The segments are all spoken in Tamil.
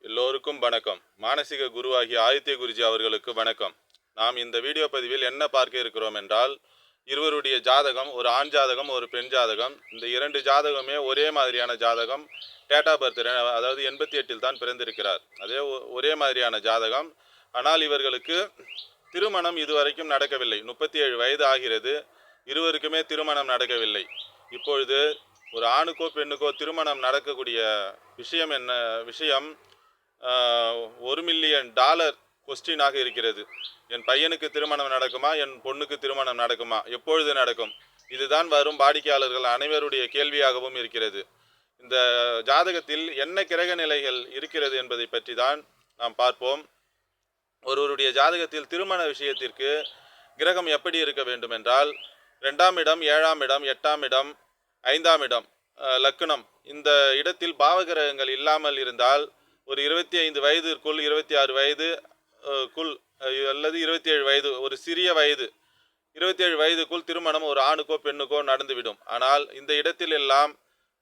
எல்லோருக்கும் வணக்கம். மானசீக குருவாகிய ஆதித்ய குருஜி அவர்களுக்கு வணக்கம். நாம் இந்த வீடியோ பதிவில் என்ன பார்க்க இருக்கிறோம் என்றால், இருவருடைய ஜாதகம், ஒரு ஆண் ஜாதகம், ஒரு பெண் ஜாதகம். இந்த இரண்டு ஜாதகமே ஒரே மாதிரியான ஜாதகம். டேட் ஆஃப் பர்த் அதாவது 88 தான் பிறந்திருக்கிறார். அதே ஒரே மாதிரியான ஜாதகம். ஆனால் இவர்களுக்கு திருமணம் இதுவரைக்கும் நடக்கவில்லை. 37 வயது ஆகிறது. இருவருக்குமே திருமணம் நடக்கவில்லை. இப்பொழுது ஒரு ஆணுக்கோ பெண்ணுக்கோ திருமணம் நடக்கக்கூடிய விஷயம் $1 மில்லியன் கொஸ்டினாக இருக்கிறது. என் பையனுக்கு திருமணம் நடக்குமா, என் பொண்ணுக்கு திருமணம் நடக்குமா, எப்பொழுது நடக்கும்? இதுதான் வரும் வாடிக்கையாளர்கள் அனைவருடைய கேள்வியாகவும் இருக்கிறது. இந்த ஜாதகத்தில் என்ன கிரக நிலைகள் இருக்கிறது என்பதை பற்றி தான் நாம் பார்ப்போம். ஒருவருடைய ஜாதகத்தில் திருமண விஷயத்திற்கு கிரகம் எப்படி இருக்க வேண்டும் என்றால், 2ஆம் இடம், 7ஆம் இடம், 8ஆம் இடம், 5ஆம் இடம், லக்னம், இந்த இடத்தில் பாவகிரகங்கள் இல்லாமல் இருந்தால் ஒரு 25 வயதிற்குள், 26 வயதுக்குள் அல்லது 27 வயது, ஒரு சிறிய வயது, 27 வயதுக்குள் திருமணம் ஒரு ஆணுக்கோ பெண்ணுக்கோ நடந்துவிடும். ஆனால் இந்த இடத்தில் எல்லாம்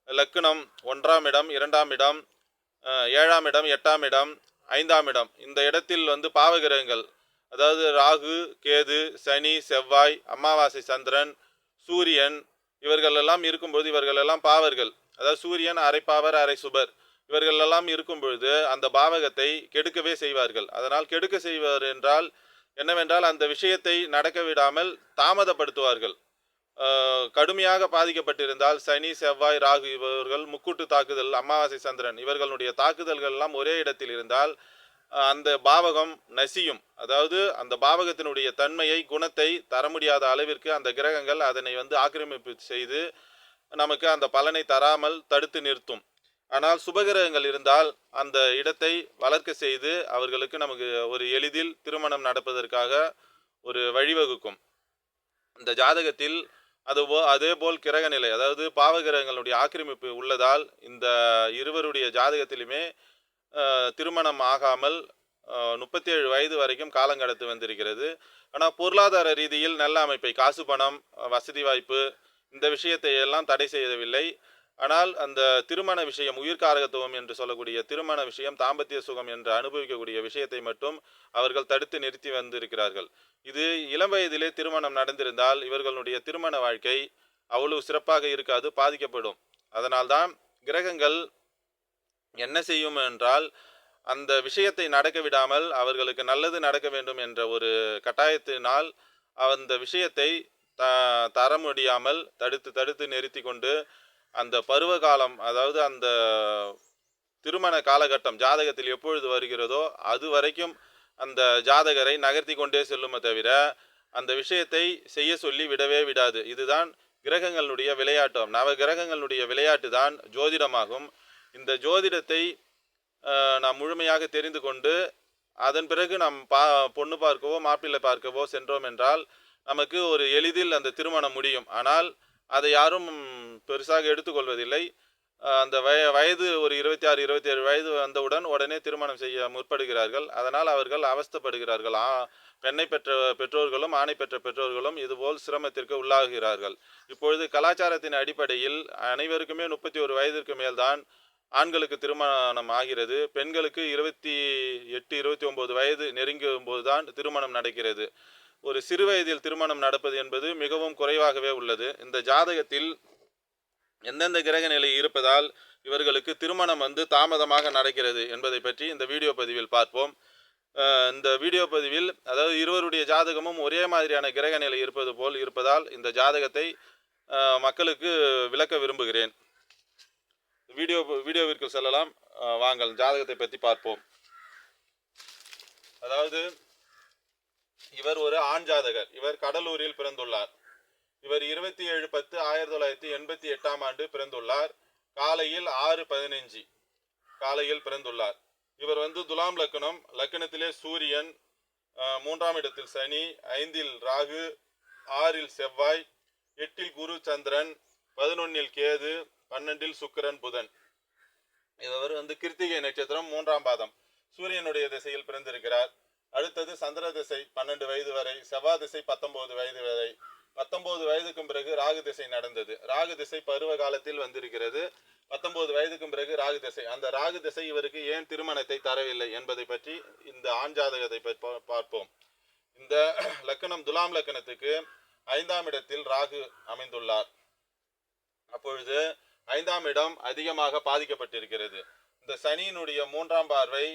லக்னம் 1ஆம் இடம், 2ஆம் இடம், 7ஆம் இடம், 8ஆம் இடம், 5ஆம் இடம், இந்த இடத்தில் பாவகிரகங்கள், அதாவது ராகு, கேது, சனி, செவ்வாய், அமாவாசை சந்திரன், சூரியன், இவர்கள் எல்லாம் இருக்கும்போது, இவர்கள் எல்லாம் பாவர்கள், அதாவது சூரியன் அரை பாவர் அரை சுபர், இவர்கள் எல்லாம் இருக்கும் பொழுது அந்த பாவகத்தை கெடுக்கவே செய்வார்கள். அதனால் கெடுக்க செய்வார் என்றால் என்னவென்றால், அந்த விஷயத்தை நடக்க விடாமல் தாமதப்படுத்துவார்கள். கடுமையாக பாதிக்கப்பட்டிருந்தால் சனி, செவ்வாய், ராகு இவர்கள் முக்கூட்டு தாக்குதல், அமாவாசை சந்திரன் இவர்களுடைய தாக்குதல்கள் எல்லாம் ஒரே இடத்தில் இருந்தால் அந்த பாவகம் நசியும். அதாவது அந்த பாவகத்தினுடைய தன்மையை, குணத்தை தர முடியாத அளவிற்கு அந்த கிரகங்கள் அதனை ஆக்கிரமிப்பு செய்து நமக்கு அந்த பலனை தராமல் தடுத்து நிறுத்தும். ஆனால் சுபகிரகங்கள் இருந்தால் அந்த இடத்தை வளர்க்க செய்து அவர்களுக்கு நமக்கு ஒரு எளிதில் திருமணம் நடப்பதற்காக ஒரு வழிவகுக்கும். இந்த ஜாதகத்தில் அதேபோல் கிரக நிலை, அதாவது பாவகிரகங்களுடைய ஆக்கிரமிப்பு உள்ளதால் இந்த இருவருடைய ஜாதகத்திலுமே திருமணம் ஆகாமல் 37 வயது வரைக்கும் காலங்கடத்து வந்திருக்கிறது. ஆனால் பொருளாதார ரீதியில் நல்ல அமைப்பை, காசு பணம், வசதி வாய்ப்பு, இந்த விஷயத்தை எல்லாம் தடை செய்யவில்லை. ஆனால் அந்த திருமண விஷயம், உயிர்காரகத்துவம் என்று சொல்லக்கூடிய திருமண விஷயம், தாம்பத்திய சுகம் என்று அனுபவிக்கக்கூடிய விஷயத்தை மட்டும் அவர்கள் தடுத்து நிறுத்தி வந்திருக்கிறார்கள். இது இளம் வயதிலே திருமணம் நடந்திருந்தால் இவர்களுடைய திருமண வாழ்க்கை அவ்வளவு சிறப்பாக இருக்காது, பாதிக்கப்படும். அதனால்தான் கிரகங்கள் என்ன செய்யும் என்றால், அந்த விஷயத்தை நடக்க விடாமல் அவர்களுக்கு நல்லது நடக்க வேண்டும் என்ற ஒரு கட்டாயத்தினால் அந்த விஷயத்தை தர முடியாமல் தடுத்து நிறுத்தி கொண்டு அந்த பருவகாலம், அதாவது அந்த திருமண காலகட்டம் ஜாதகத்தில் எப்பொழுது வருகிறதோ அது வரைக்கும் அந்த ஜாதகரை நகர்த்தி கொண்டே செல்லுமே தவிர அந்த விஷயத்தை செய்ய சொல்லி விடவே விடாது. இதுதான் கிரகங்களுடைய விளையாட்டம். நவ கிரகங்களுடைய விளையாட்டு தான் ஜோதிடமாகும். இந்த ஜோதிடத்தை நாம் முழுமையாக தெரிந்து கொண்டு அதன் பிறகு நாம் பொண்ணு பார்க்கவோ மாப்பிள்ளை பார்க்கவோ சென்றோம் என்றால் நமக்கு ஒரு எளிதில் அந்த திருமணம் முடியும். ஆனால் அதை யாரும் பெருசாக எடுத்துக்கொள்வதில்லை. அந்த வயது ஒரு 26, 27 வயது வந்தவுடன் உடனே திருமணம் செய்ய முற்படுகிறார்கள். அதனால் அவர்கள் அவஸ்தைப்படுகிறார்கள். பெண்ணை பெற்ற பெற்றோர்களும் ஆணை பெற்ற பெற்றோர்களும் இதுபோல் சிரமத்திற்கு உள்ளாகிறார்கள். இப்பொழுது கலாச்சாரத்தின் அடிப்படையில் அனைவருக்குமே 31 வயதிற்கு மேல்தான் ஆண்களுக்கு திருமணம் ஆகிறது. பெண்களுக்கு 28, 29 வயது நெருங்கும் போதுதான் திருமணம் நடக்கிறது. ஒரு சிறு வயதில் திருமணம் நடப்பது என்பது மிகவும் குறைவாகவே உள்ளது. இந்த ஜாதகத்தில் எந்தெந்த கிரக நிலை இருப்பதால் இவர்களுக்கு திருமணம் தாமதமாக நடக்கிறது என்பதை பற்றி இந்த வீடியோ பதிவில் பார்ப்போம். இந்த வீடியோ பதிவில், அதாவது இருவருடைய ஜாதகமும் ஒரே மாதிரியான கிரக நிலை இருப்பதால் இந்த ஜாதகத்தை மக்களுக்கு விளக்க விரும்புகிறேன். வீடியோவிற்கு செல்லலாம். வாங்கள் ஜாதகத்தை பற்றி பார்ப்போம். அதாவது இவர் ஒரு ஆண் ஜாதகர். இவர் கடலூரில் பிறந்துள்ளார். இவர் 27/10/1988ஆம் ஆண்டு பிறந்துள்ளார். காலையில் 6:15 காலையில் பிறந்துள்ளார். இவர் துலாம் லக்னம். லக்னத்திலே சூரியன், 3ஆம் இடத்தில் சனி, 5இல் ராகு, 6இல் செவ்வாய், 8இல் குரு சந்திரன், 11இல் கேது, 12இல் சுக்கிரன் புதன். இவர் கிருத்திகை நட்சத்திரம், 3ஆம் பாதம். சூரியனுடைய திசையில் பிறந்திருக்கிறார். அடுத்தது சந்திர திசை 12 வயது வரை, செவ்வாய் திசை 19 வயது வரை. 19 வயதுக்கும் பிறகு ராகு திசை நடந்தது. ராகு திசை பருவ காலத்தில் வந்திருக்கிறது. 19 வயதுக்கும் பிறகு ராகு திசை. அந்த ராகு திசை இவருக்கு ஏன் திருமணத்தை தரவில்லை என்பதை பற்றி இந்த ஆண் ஜாதகத்தை பார்ப்போம். இந்த லக்கணம் துலாம் லக்கணத்துக்கு 5ஆம் இடத்தில் ராகு அமைந்துள்ளார். அப்பொழுது 5ஆம் இடம் அதிகமாக பாதிக்கப்பட்டிருக்கிறது. இந்த சனியினுடைய 3ஆம் பார்வை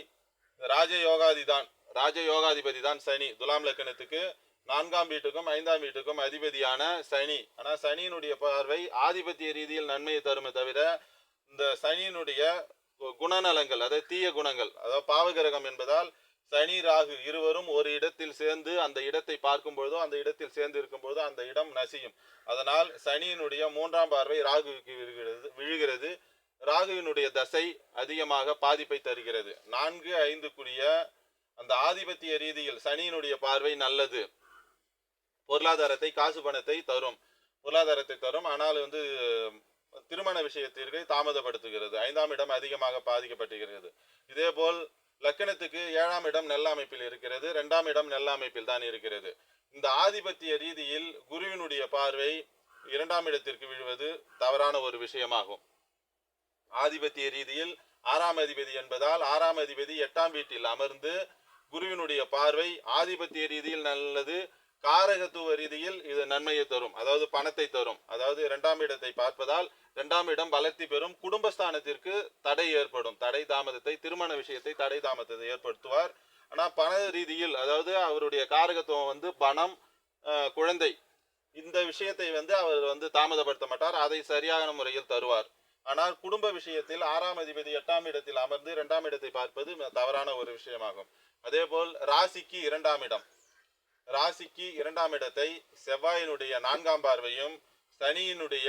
ராஜயோகாதிபதி தான் சனி. துலாம் லக்கணத்துக்கு 4ஆம் வீட்டுக்கும் 5ஆம் வீட்டுக்கும் அதிபதியான சனி. ஆனால் சனியினுடைய பார்வை ஆதிபத்திய ரீதியில் நன்மையை தருமே தவிர இந்த சனியினுடைய குணநலங்கள், அதாவது தீய குணங்கள், அதாவது பாவகிரகம் என்பதால் சனி ராகு இருவரும் ஒரு இடத்தில் சேர்ந்து அந்த இடத்தை பார்க்கும் பொழுதோ அந்த இடத்தில் சேர்ந்து இருக்கும் பொழுதோ அந்த இடம் நசியும். அதனால் சனியினுடைய 3ஆம் பார்வை ராகுவுக்கு விழுகிறது. ராகுவினுடைய தசை அதிகமாக பாதிப்பை தருகிறது. 4, 5 அந்த ஆதிபத்திய ரீதியில் சனியினுடைய பார்வை நல்லது, பொருளாதாரத்தை காசு பணத்தை தரும், ஆனால் திருமண விஷயத்திற்கு தாமதப்படுத்துகிறது. 5ஆம் இடம் அதிகமாக பாதிக்கப்பட்டுகிறது. இதேபோல் லக்கணத்துக்கு 7ஆம் இடம் நல்ல அமைப்பில் இருக்கிறது, 2ஆம் இடம் நல்ல அமைப்பில் தான் இருக்கிறது. இந்த ஆதிபத்திய ரீதியில் குருவினுடைய பார்வை 2ஆம் இடத்திற்கு விழுவது தவறான ஒரு விஷயமாகும். ஆதிபத்திய ரீதியில் 6ஆம் அதிபதி என்பதால் 6ஆம் அதிபதி 8ஆம் வீட்டில் அமர்ந்து குருவினுடைய பார்வை ஆதிபத்திய ரீதியில் நல்லது, காரகத்துவ ரீதியில் இது நன்மையை தரும், அதாவது பணத்தை தரும். அதாவது 2ஆம் இடத்தை பார்ப்பதால் 2ஆம் இடம் வளர்ச்சி பெறும். குடும்பஸ்தானத்திற்கு தடை ஏற்படும், தடை தாமதத்தை, திருமண விஷயத்தை தடை தாமதத்தை ஏற்படுத்துவார். ஆனால் பண ரீதியில், அதாவது அவருடைய காரகத்துவம் பணம், குழந்தை, இந்த விஷயத்தை அவர் தாமதப்படுத்த மாட்டார், அதை சரியான முறையில் தருவார். ஆனால் குடும்ப விஷயத்தில் 6ஆம் அதிபதி 8ஆம் இடத்தில் அமர்ந்து 2ஆம் இடத்தை பார்ப்பது தவறான ஒரு விஷயமாகும். அதேபோல் ராசிக்கு 2ஆம் இடம், ராசிக்கு 2ஆம் இடத்தை செவ்வாயினுடைய 4ஆம் பார்வையும் சனியினுடைய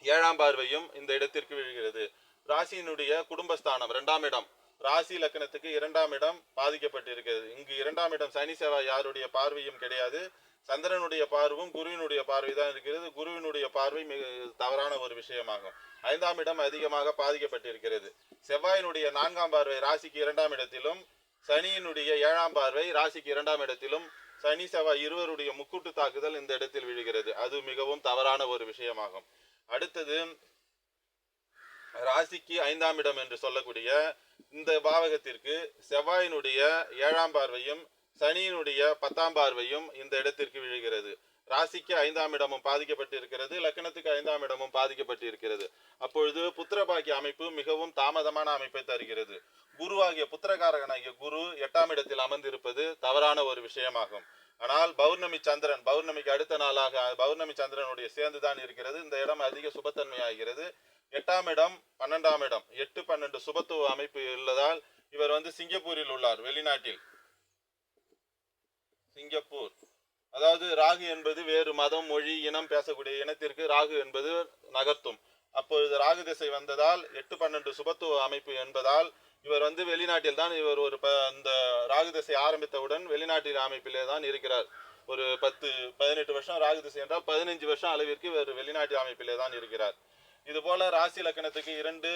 7ஆம் பார்வையும் இந்த இடத்திற்கு விழுகிறது. ராசியினுடைய குடும்பஸ்தானம் 2ஆம் இடம், ராசி லக்கணத்துக்கு 2ஆம் இடம் பாதிக்கப்பட்டிருக்கிறது. இங்கு 2ஆம் இடம் சனி செவ்வாய் யாருடைய பார்வையும் கிடையாது, சந்திரனுடைய பார்வும் குருவினுடைய பார்வை தான் இருக்கிறது. குருவினுடைய பார்வை மிக தவறான ஒரு விஷயமாகும். 5ஆம் இடம் அதிகமாக பாதிக்கப்பட்டிருக்கிறது. செவ்வாயினுடைய 4ஆம் பார்வை ராசிக்கு 2ஆம் இடத்திலும், சனியினுடைய 7ஆம் பார்வை ராசிக்கு 2ஆம் இடத்திலும், சனி செவ்வாய் இருவருடைய முக்கூட்டு தாக்குதல் இந்த இடத்தில் விழுகிறது. அது மிகவும் தவறான ஒரு விஷயமாகும். அடுத்தது ராசிக்கு 5ஆம் இடம் என்று சொல்லக்கூடிய இந்த பாவகத்திற்கு செவ்வாயினுடைய 7ஆம் பார்வையும் சனியினுடைய 10ஆம் பார்வையும் இந்த இடத்திற்கு விழுகிறது. ராசிக்கு 5ஆம் இடமும் பாதிக்கப்பட்டு இருக்கிறது, லக்கணத்துக்கு 5ஆம் இடமும் பாதிக்கப்பட்டு இருக்கிறது. அப்பொழுது புத்திரபாக்கிய அமைப்பு மிகவும் தாமதமான அமைப்பை தருகிறது. குருவாகிய புத்திரகாரகனாகிய குரு 8ஆம் இடத்தில் அமர்ந்திருப்பது தவறான ஒரு விஷயமாகும். ஆனால் பௌர்ணமி சந்திரன், பௌர்ணமிக்கு அடுத்த நாளாக பௌர்ணமி சந்திரனுடைய சேர்ந்துதான் இருக்கிறது. இந்த இடம் அதிக சுபத்தன்மையாகிறது. 8ஆம் இடம் 12ஆம் இடம் 8, 12 சுபத்துவ அமைப்பு உள்ளதால் இவர் சிங்கப்பூரில் உள்ளார், வெளிநாட்டில் சிங்கப்பூர். அதாவது ராகு என்பது வேறு மதம், மொழி, இனம் பேசக்கூடிய இனத்திற்கு ராகு என்பது நகர்த்தும். அப்பொழுது ராகு திசை வந்ததால் 8, 12 சுபத்துவ அமைப்பு என்பதால் இவர் வெளிநாட்டில் தான், இவர் இந்த ராகு திசை ஆரம்பித்தவுடன் வெளிநாட்டில் அமைப்பிலே தான் இருக்கிறார். ஒரு 10, 18 வருஷம் ராகு திசை என்றால் 15 வருஷம் அளவிற்கு இவர் வெளிநாட்டு அமைப்பிலே தான் இருக்கிறார். இது போல ராசி லக்கணத்துக்கு 2,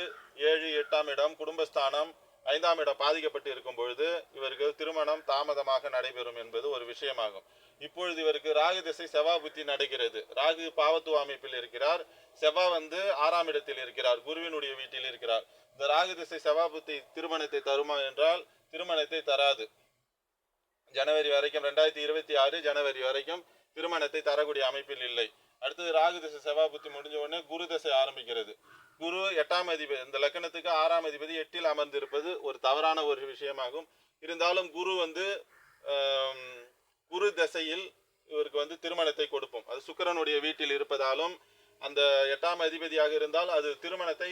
7, 8ஆம் இடம் குடும்பஸ்தானம், 5ஆம் இடம் பாதிக்கப்பட்டு இருக்கும் பொழுது இவருக்கு திருமணம் தாமதமாக நடைபெறும் என்பது ஒரு விஷயமாகும். இப்பொழுது இவருக்கு ராகு திசை செவ்வாய் புத்தி நடக்கிறது. ராகு பாவத்துவ அமைப்பில் இருக்கிறார், செவ்வாய் 6ஆம் இடத்தில் இருக்கிறார், குருவினுடைய வீட்டில் இருக்கிறார். இந்த ராகு திசை செவ்வாய் புத்தி திருமணத்தை தருமா என்றால் திருமணத்தை தராது. ஜனவரி வரைக்கும் 2026 ஜனவரி வரைக்கும் திருமணத்தை தரக்கூடிய அமைப்பில் இல்லை. அடுத்தது ராகு திசை செவ்வாய் புத்தி முடிஞ்ச உடனே குரு திசை ஆரம்பிக்கிறது. குரு 8ஆம் அதிபதி, இந்த லக்கணத்துக்கு 6ஆம் அதிபதி 8இல் அமர்ந்திருப்பது ஒரு தவறான ஒரு விஷயமாகும். இருந்தாலும் குரு குரு திசையில் இவருக்கு திருமணத்தை கொடுப்போம். அது சுக்கிரனுடைய வீட்டில் இருப்பதாலும் அந்த 8ஆம் அதிபதியாக இருந்தால் அது திருமணத்தை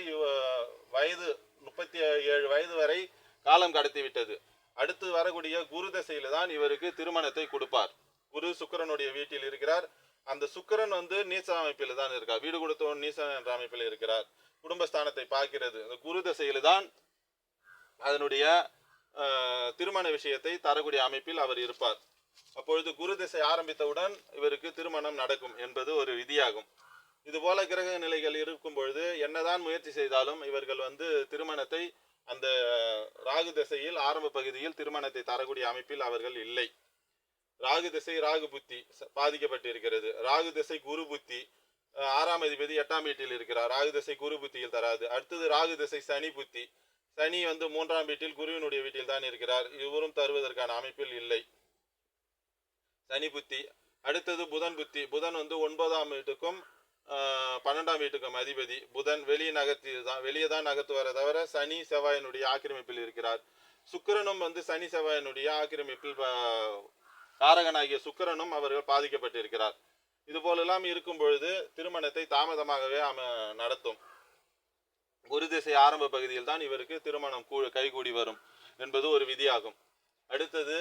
வயது 37 வயது வரை காலம் கடத்தி விட்டது. அடுத்து வரக்கூடிய குரு திசையில தான் இவருக்கு திருமணத்தை கொடுப்பார். குரு சுக்கிரனுடைய வீட்டில் இருக்கிறார். அந்த சுக்கிரன் நீச அமைப்பில் தான் இருக்கார், வீடு கொடுத்தவன் நீசன் என்ற அமைப்பில் இருக்கிறார், குடும்பஸ்தானத்தை பார்க்கிறது. அந்த குரு திசையில தான் அதனுடைய திருமண விஷயத்தை தரக்கூடிய அமைப்பில் அவர் இருப்பார். அப்பொழுது குரு திசை ஆரம்பித்தவுடன் இவருக்கு திருமணம் நடக்கும் என்பது ஒரு விதியாகும். இது போல கிரக நிலைகள் இருக்கும் பொழுது என்னதான் முயற்சி செய்தாலும் இவர்கள் திருமணத்தை அந்த ராகு திசையில் ஆரம்ப பகுதியில் திருமணத்தை தரக்கூடிய அமைப்பில் அவர்கள் இல்லை. ராகு திசை ராகு புத்தி பாதிக்கப்பட்டு இருக்கிறது, ராகு திசை குரு புத்தி, 6ஆம் அதிபதி 8ஆம் வீட்டில் இருக்கிறார். ராகு திசை குரு புத்தியில் தராது. அடுத்தது ராகு திசை சனி புத்தி. சனி வந்து 3ஆம் வீட்டில் குருவினுடைய வீட்டில் தான் இருக்கிறார். இவரும் தருவதற்கான அமைப்பில் இல்லை சனி புத்தி. அடுத்தது புதன் புத்தி. புதன் வந்து 9ஆம் வீட்டுக்கும் 12ஆம் வீட்டுக்கும் அதிபதி. புதன் வெளியே தான் நகர்த்துவார தவிர சனி செவ்வாயினுடைய ஆக்கிரமிப்பில் இருக்கிறார். சுக்கிரனும் வந்து சனி செவ்வாயினுடைய ஆக்கிரமிப்பில் காரகனாகிய சுக்கிரனும் அவர்கள் பாதிக்கப்பட்டிருக்கிறார். இது போலெல்லாம் இருக்கும் பொழுது திருமணத்தை தாமதமாகவே நடத்தும். குரு திசை ஆரம்ப பகுதியில் தான் இவருக்கு திருமணம் கைகூடி வரும் என்பது ஒரு விதியாகும். அடுத்தது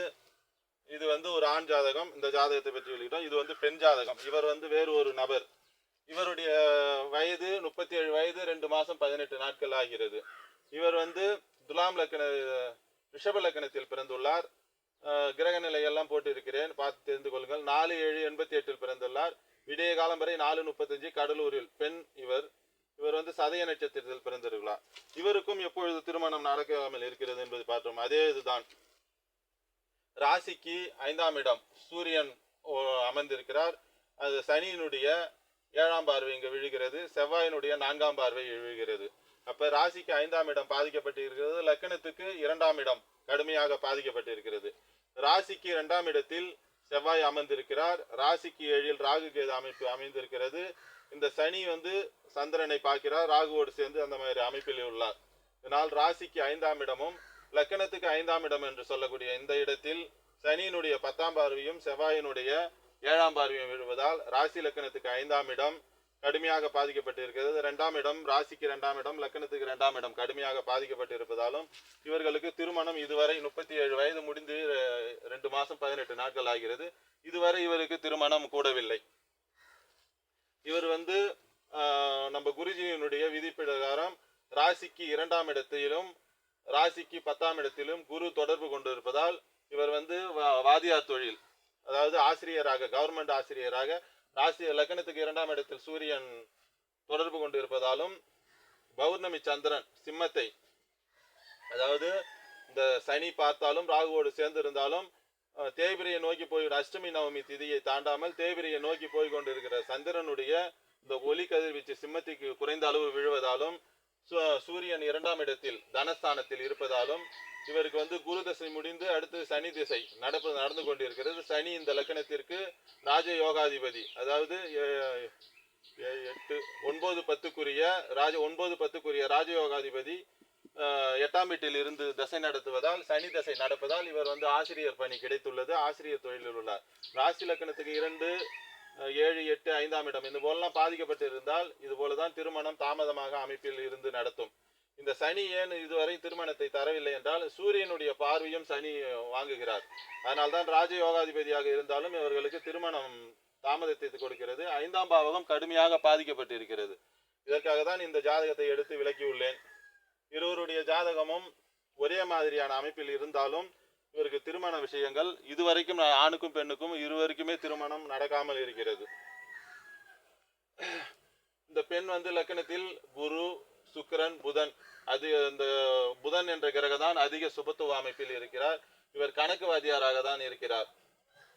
இது வந்து ஒரு ஆண் ஜாதகம். இந்த ஜாதகத்தை பற்றி சொல்லிட்டோம். இது வந்து பெண் ஜாதகம். இவர் வந்து வேறு ஒரு நபர். இவருடைய வயது 37 வயது 2 மாதம் 18 நாட்கள் ஆகிறது. இவர் வந்து துலாம் லக்கண ரிஷப லக்கணத்தில் பிறந்துள்ளார். கிரக நிலையெல்லாம் போட்டு இருக்கிறேன், பார்த்து தெரிந்து கொள்ளுங்கள். 4/7/88 பிறந்துள்ளார். விடிய காலம் வரை 4:35 கடலூரில் பெண். இவர் வந்து சதய நட்சத்திரத்தில் பிறந்திருக்கிறார். இவருக்கும் எப்பொழுது திருமணம் நடக்காமல் இருக்கிறது என்பது பார்த்தோம். அதே இதுதான். ராசிக்கு 5ஆம் இடம் சூரியன் அமர்ந்திருக்கிறார். அது சனியினுடைய 7ஆம் பார்வை இங்கு விழுகிறது. செவ்வாயினுடைய 4ஆம் பார்வை விழுகிறது. அப்ப ராசிக்கு 5ஆம் இடம் பாதிக்கப்பட்டிருக்கிறது. லக்கணத்துக்கு 2ஆம் இடம் கடுமையாக பாதிக்கப்பட்டிருக்கிறது. ராசிக்கு 2ஆம் இடத்தில் செவ்வாய் அமர்ந்திருக்கிறார். ராசிக்கு 7இல் ராகு கேது அமைப்பு அமைந்திருக்கிறது. இந்த சனி வந்து சந்திரனை பார்க்கிறார், ராகுவோடு சேர்ந்து அந்த மாதிரி அமைப்பில் உள்ளார். இதனால் ராசிக்கு 5ஆம் இடமும் லக்கணத்துக்கு 5ஆம் இடம் என்று சொல்லக்கூடிய இந்த இடத்தில் சனியினுடைய 10ஆம் பார்வையும் செவ்வாயினுடைய 7ஆம் பார்வையும் விழுவதால் ராசி லக்கணத்துக்கு 5ஆம் இடம் கடுமையாக பாதிக்கப்பட்டிருக்கிறது. 2ஆம் இடம் ராசிக்கு 2ஆம் இடம் லக்கணத்துக்கு 2ஆம் இடம் கடுமையாக பாதிக்கப்பட்டிருப்பதாலும் இவர்களுக்கு திருமணம் இதுவரை 37 வயது முடிந்து 2 மாதம் 18 நாட்கள் ஆகிறது. இதுவரை இவருக்கு திருமணம் கூடவில்லை. இவர் வந்து நம்ம குருஜியினுடைய விதி பிரகாரம் ராசிக்கு 2ஆம் இடத்திலும் ராசிக்கு 10ஆம் இடத்திலும் குரு தொடர்பு கொண்டிருப்பதால் இவர் வந்து வாதியார் தொழில், அதாவது ஆசிரியராக, கவர்மெண்ட் ஆசிரியராக, ராசி லக்கணத்துக்கு 2ஆம் இடத்தில் சூரியன் தொடர்பு கொண்டு இருப்பதாலும் பௌர்ணமி சந்திரன் சிம்மத்தை, அதாவது இந்த சனி பார்த்தாலும் ராகுவோடு சேர்ந்து இருந்தாலும் தேய்பிரையை நோக்கி போய் அஷ்டமி நவமி திதியை தாண்டாமல் தேய்பிரையை நோக்கி போய் கொண்டிருக்கிற சந்திரனுடைய இந்த ஒளி கதிர்வீச்சு சிம்மத்திற்கு குறைந்த அளவு விழுவதாலும் சூரியன் 2ஆம் இடத்தில் தனஸ்தானத்தில் இருப்பதாலும் இவருக்கு வந்து குரு திசை முடிந்து அடுத்து சனி திசை நடந்து கொண்டிருக்கிறது. சனி இந்த லக்கணத்திற்கு ராஜ யோகாதிபதி, அதாவது 9-10 ராஜயோகாதிபதி 8ஆம் வீட்டில் இருந்து தசை நடத்துவதால், சனி தசை நடப்பதால் இவர் வந்து ஆசிரியர் பணி கிடைத்துள்ளது. ஆசிரியர் தொழிலில் உள்ளார். ராசி லக்கணத்துக்கு 2, 7, 8, 5ஆம் இடம் இது போலலாம் பாதிக்கப்பட்டு இருந்தால் இது போலதான் திருமணம் தாமதமாக அமைப்பில் இருந்து நடத்தும். இந்த சனி ஏன் இதுவரை திருமணத்தை தரவில்லை என்றால் சூரியனுடைய பார்வையும் சனி வாங்குகிறார். அதனால்தான் ராஜயோகாதிபதியாக இருந்தாலும் இவர்களுக்கு திருமணம் தாமதத்தை கொடுக்கிறது. 5ஆம் பாவகம் கடுமையாக பாதிக்கப்பட்டு இருக்கிறது. இதற்காக தான் இந்த ஜாதகத்தை எடுத்து விளக்கியுள்ளேன். இருவருடைய ஜாதகமும் ஒரே மாதிரியான அமைப்பில் இருந்தாலும் இவருக்கு திருமண விஷயங்கள் இதுவரைக்கும் ஆணுக்கும் பெண்ணுக்கும் இருவருக்குமே திருமணம் நடக்காமல் இருக்கிறது. இந்த பெண் வந்து லக்கணத்தில் குரு, சுக்கிரன், புதன், அது இந்த புதன் என்ற கிரகதான் அதிக சுபத்துவ அமைப்பில் இருக்கிறார். இவர் கணக்குவாதியாராக தான் இருக்கிறார்.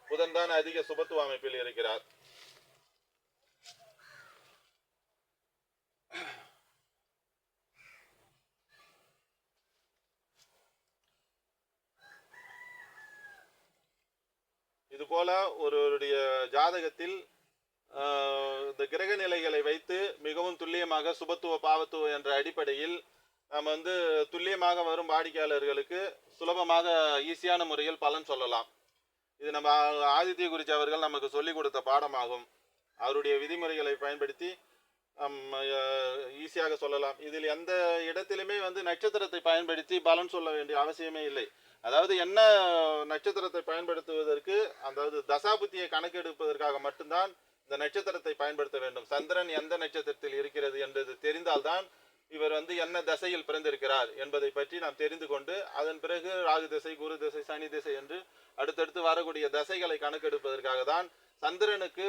புதன் தான் அதிக சுபத்துவ அமைப்பில் இருக்கிறார். இது போல ஒருவருடைய ஜாதகத்தில் இந்த கிரக நிலைகளை வைத்து மிகவும் துல்லியமாக சுபத்துவ பாவத்துவ என்ற அடிப்படையில் நம்ம வந்து துல்லியமாக வரும் வாடிக்கையாளர்களுக்கு சுலபமாக ஈஸியான முறையில் பலன் சொல்லலாம். இது நம்ம ஆதித்ய குருஜி அவர்கள் நமக்கு சொல்லிக் கொடுத்த பாடமாகும். அவருடைய விதிமுறைகளை பயன்படுத்தி ஈஸியாக சொல்லலாம். இதில் எந்த இடத்திலுமே வந்து நட்சத்திரத்தை பயன்படுத்தி பலன் சொல்ல வேண்டிய அவசியமே இல்லை. அதாவது என்ன நட்சத்திரத்தை பயன்படுத்துவதற்கு, அதாவது தசாபுத்தியை கணக்கெடுப்பதற்காக மட்டும்தான் இந்த நட்சத்திரத்தை பயன்படுத்த வேண்டும். சந்திரன் எந்த நட்சத்திரத்தில் இருக்கிறது என்பது தெரிந்தால்தான் இவர் வந்து என்ன தசையில் பிறந்திருக்கிறார் என்பதை பற்றி நாம் தெரிந்து கொண்டு அதன் பிறகு ராகு திசை, குரு திசை, சனி திசை என்று அடுத்தடுத்து வரக்கூடிய தசைகளை கணக்கெடுப்பதற்காக தான் சந்திரனுக்கு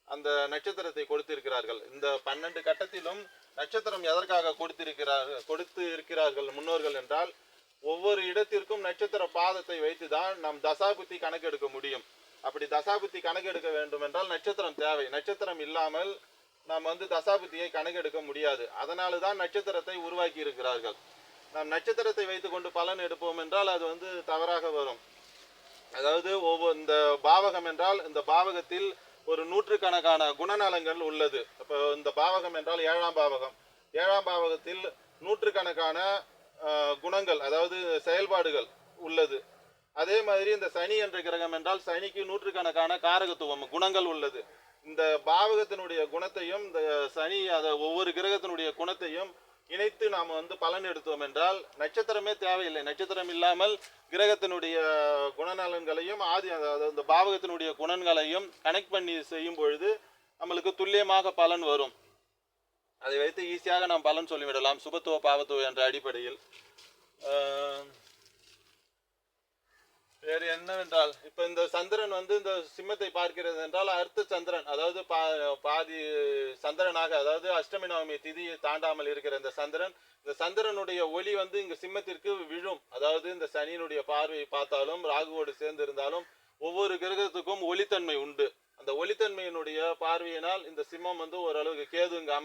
அந்த நட்சத்திரத்தை கொடுத்திருக்கிறார்கள். இந்த 12 கட்டத்திலும் நட்சத்திரம் எதற்காக கொடுத்து இருக்கிறார்கள் முன்னோர்கள் என்றால், ஒவ்வொரு இடத்திற்கும் நட்சத்திர பாதத்தை வைத்துதான் நாம் தசாபுத்தி கணக்கெடுக்க முடியும். அப்படி தசாபுத்தி கணக்கெடுக்க வேண்டும் என்றால் நட்சத்திரம் தேவை. நட்சத்திரம் இல்லாமல் நாம் வந்து தசாபுத்தியை கணக்கெடுக்க முடியாது. அதனால தான் நட்சத்திரத்தை உருவாக்கி இருக்கிறார்கள். நாம் நட்சத்திரத்தை வைத்துக்கொண்டு பலன் எடுப்போம் என்றால் அது வந்து தவறாக வரும். அதாவது இந்த பாவகம் என்றால் இந்த பாவகத்தில் ஒரு நூற்றுக்கணக்கான குணநலங்கள் உள்ளது. இப்போ இந்த பாவகம் என்றால் 7ஆம் பாவகம். 7ஆம் பாவகத்தில் நூற்றுக்கணக்கான குணங்கள், அதாவது செயல்பாடுகள் உள்ளது. அதே மாதிரி இந்த சனி என்ற கிரகம் என்றால் சனிக்கு நூற்றுக்கணக்கான காரகத்துவம் குணங்கள் உள்ளது. இந்த பாவகத்தினுடைய குணத்தையும் இந்த சனி ஒவ்வொரு கிரகத்தினுடைய குணத்தையும் இணைத்து நாம் வந்து பலன் எடுத்தோம் என்றால் நட்சத்திரமே தேவையில்லை. நட்சத்திரம் இல்லாமல் கிரகத்தினுடைய குணநலன்களையும் அதாவது இந்த பாவகத்தினுடைய குணங்களையும் கனெக்ட் பண்ணி செய்யும் பொழுது நம்மளுக்கு துல்லியமாக பலன் வரும். அதை வைத்து ஈஸியாக நாம் பலன் சொல்லிவிடலாம் சுபத்துவ பாவத்துவ என்ற அடிப்படையில். வேறு என்னவென்றால் இப்போ இந்த சந்திரன் வந்து இந்த சிம்மத்தை பார்க்கிறது என்றால் அர்த்த சந்திரன், அதாவது பாதி சந்திரனாக, அதாவது அஷ்டமி நவமி திதியை தாண்டாமல் இருக்கிற இந்த சந்திரனுடைய ஒளி வந்து இங்கு சிம்மத்திற்கு விழும். அதாவது இந்த சனியினுடைய பார்வையை பார்த்தாலும் ராகுவோடு சேர்ந்து இருந்தாலும் ஒவ்வொரு கிரகத்துக்கும் ஒளித்தன்மை உண்டு. அந்த ஒளித்தன்மையினுடைய பார்வையினால் இந்த சிம்மம் வந்து ஓரளவுக்கு கேது இங்கு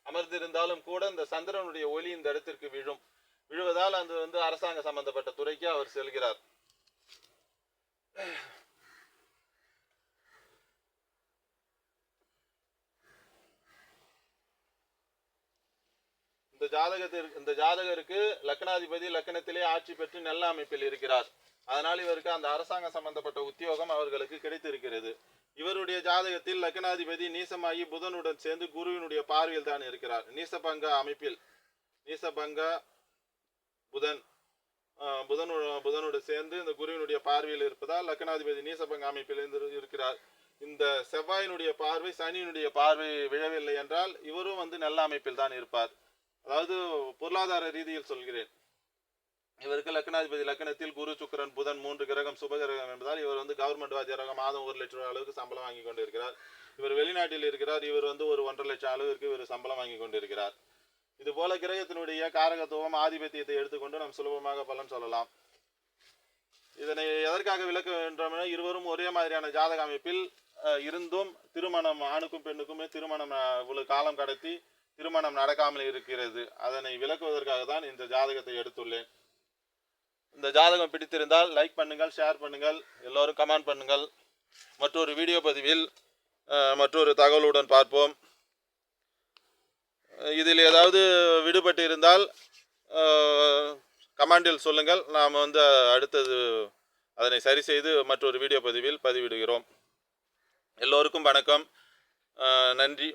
அமர்ந்திருந்தாலும் கூட இந்த சந்திரனுடைய ஒளி இந்த இடத்திற்கு விழுவதால் அது வந்து அரசாங்க சம்பந்தப்பட்ட துறைக்கு அவர் செல்கிறார். இந்த ஜாதகருக்கு லக்னாதிபதி லக்னத்திலே ஆட்சி பெற்று நல்ல அமைப்பில் இருக்கிறார். அதனால் இவருக்கு அந்த அரசாங்க சம்பந்தப்பட்ட உத்தியோகம் அவர்களுக்கு கிடைத்திருக்கிறது. இவருடைய ஜாதகத்தில் லக்னாதிபதி நீசமாகி புதனுடன் சேர்ந்து குருவினுடைய பார்வையில் தான் இருக்கிறார். நீசபங்க அமைப்பில் நீசபங்க புதனோடு சேர்ந்து இந்த குருவினுடைய பார்வையில் இருப்பதால் லக்னாதிபதி நீசபங்க அமைப்பில் இருக்கிறார். இந்த செவ்வாயினுடைய பார்வை சனியினுடைய பார்வை விழவில்லை என்றால் இவரும் வந்து நல்ல அமைப்பில் தான் இருப்பார். அதாவது பொருளாதார ரீதியில் சொல்கிறேன். இவருக்கு லக்னாதிபதி லக்னத்தில் குரு சுக்கிரன் புதன் 3 கிரகம் சுபகிரகம் என்பதால் இவர் வந்து கவர்மெண்ட் வாத்தியாராக மாதம் 1 லட்சம் ரூபாய் அளவுக்கு சம்பளம் வாங்கி கொண்டு இருக்கிறார். இவர் வெளிநாட்டில் இருக்கிறார். இவர் வந்து ஒரு 1.5 லட்சம் அளவிற்கு இவர் சம்பளம் வாங்கி கொண்டு இருக்கிறார். இது போல கிரகத்தினுடைய காரகத்துவம் ஆதிபத்தியத்தை எடுத்துக்கொண்டு நாம் சுலபமாக பலன் சொல்லலாம். இதனை எதற்காக விளக்க வேண்டும்? இருவரும் ஒரே மாதிரியான ஜாதக அமைப்பில் இருந்தும் திருமணம் ஆணுக்கும் பெண்ணுக்குமே திருமணம் இவ்வளவு காலம் கடத்தி திருமணம் நடக்காமல் இருக்கிறது. அதனை விளக்குவதற்காக தான் இந்த ஜாதகத்தை எடுத்துள்ளேன். இந்த ஜாதகம் பிடித்திருந்தால் லைக் பண்ணுங்கள், ஷேர் பண்ணுங்கள், எல்லோரும் கமெண்ட் பண்ணுங்கள். மற்றொரு வீடியோ பதிவில் மற்றொரு தகவலுடன் பார்ப்போம். இதில் ஏதாவது விடுபட்டு இருந்தால் கமெண்டில் சொல்லுங்கள். நாம் வந்து அடுத்தது அதனை சரி செய்து மற்றொரு வீடியோ பதிவில் பதிவிடுகிறோம். எல்லோருக்கும் வணக்கம், நன்றி.